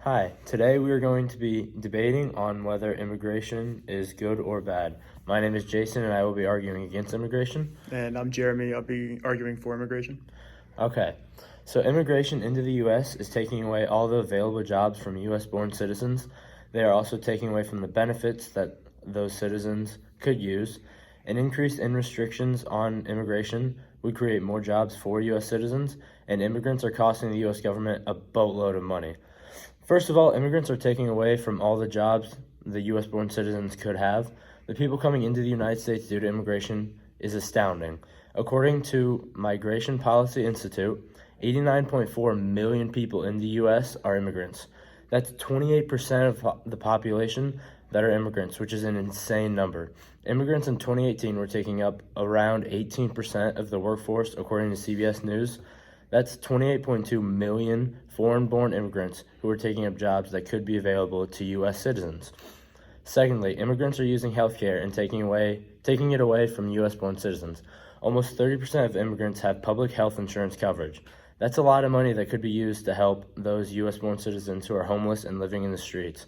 Hi, today we are going to be debating on whether immigration is good or bad. My name is Jason and I will be arguing against immigration. And I'm Jeremy. I'll be arguing for immigration. Okay, so immigration into the U.S. is taking away all the available jobs from U.S. born citizens. They are also taking away from the benefits that those citizens could use. An increase in restrictions on immigration would create more jobs for U.S. citizens, and immigrants are costing the U.S. government a boatload of money. First of all, immigrants are taking away from all the jobs the U.S. born citizens could have. The people coming into the United States due to immigration is astounding. According to Migration Policy Institute, 89.4 million people in the U.S. are immigrants. That's 28% of the population that are immigrants, which is an insane number. Immigrants in 2018 were taking up around 18% of the workforce, according to CBS News. That's 28.2 million foreign-born immigrants who are taking up jobs that could be available to U.S. citizens. Secondly, immigrants are using healthcare and taking it away from U.S.-born citizens. Almost 30% of immigrants have public health insurance coverage. That's a lot of money that could be used to help those U.S.-born citizens who are homeless and living in the streets.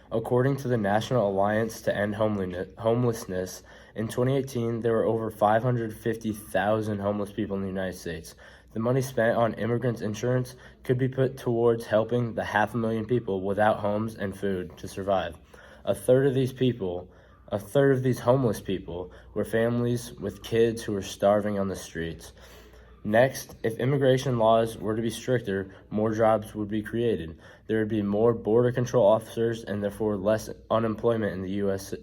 According to the National Alliance to End Homelessness, in 2018, there were over 550,000 homeless people in the United States. The money spent on immigrants' insurance could be put towards helping the 500,000 people without homes and food to survive. A third of these homeless people were families with kids who were starving on the streets. Next, if immigration laws were to be stricter, more jobs would be created. There would be more border control officers and therefore less unemployment in the U.S.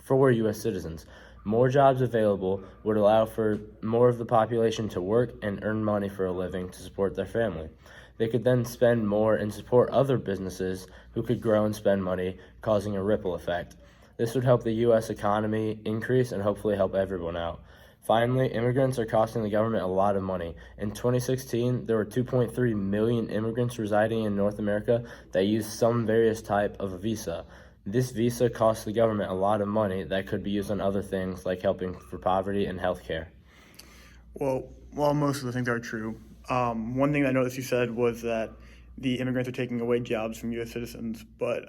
For U.S. citizens. More jobs available would allow for more of the population to work and earn money for a living to support their family. They could then spend more and support other businesses who could grow and spend money, causing a ripple effect. This would help the U.S. economy increase and hopefully help everyone out. Finally, immigrants are costing the government a lot of money. In 2016, there were 2.3 million immigrants residing in North America that used some various type of a visa. This visa costs the government a lot of money that could be used on other things like helping for poverty and healthcare. Well, while most of the things are true, one thing I noticed you said was that the immigrants are taking away jobs from U.S. citizens. But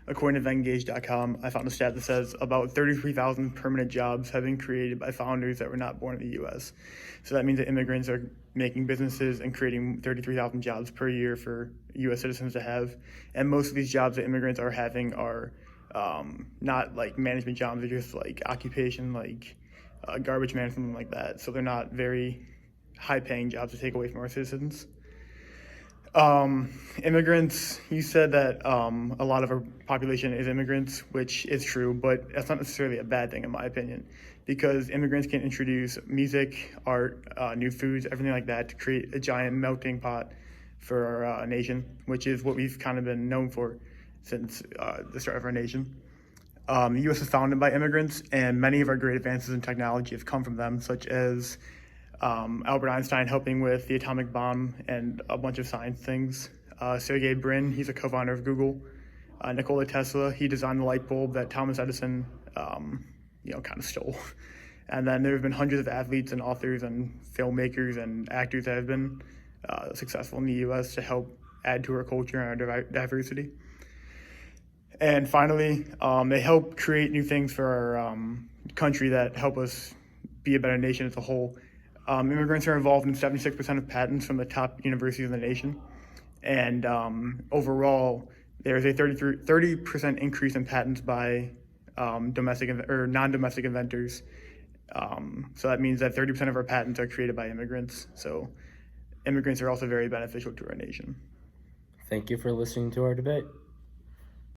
according to Vengage.com, I found a stat that says about 33,000 permanent jobs have been created by founders that were not born in the U.S. So that means that immigrants are making businesses and creating 33,000 jobs per year for U.S. citizens to have. And most of these jobs that immigrants are having are not like management jobs, they're just like occupation, like garbage man, something like that. So they're not very high-paying jobs to take away from our citizens. Immigrants, you said that a lot of our population is immigrants, which is true, but that's not necessarily a bad thing in my opinion, because immigrants can introduce music, art, new foods, everything like that to create a giant melting pot for our nation, which is what we've kind of been known for since the start of our nation. The U.S. is founded by immigrants, and many of our great advances in technology have come from them, such as Albert Einstein helping with the atomic bomb and a bunch of science things. Sergey Brin, he's a co-founder of Google. Nikola Tesla, he designed the light bulb that Thomas Edison, kind of stole. And then there have been hundreds of athletes and authors and filmmakers and actors that have been successful in the U.S. to help add to our culture and our diversity. And finally, they help create new things for our country that help us be a better nation as a whole. Immigrants are involved in 76% of patents from the top universities in the nation. And overall, there's a 30% increase in patents by non-domestic inventors. So that means that 30% of our patents are created by immigrants. So immigrants are also very beneficial to our nation. Thank you for listening to our debate.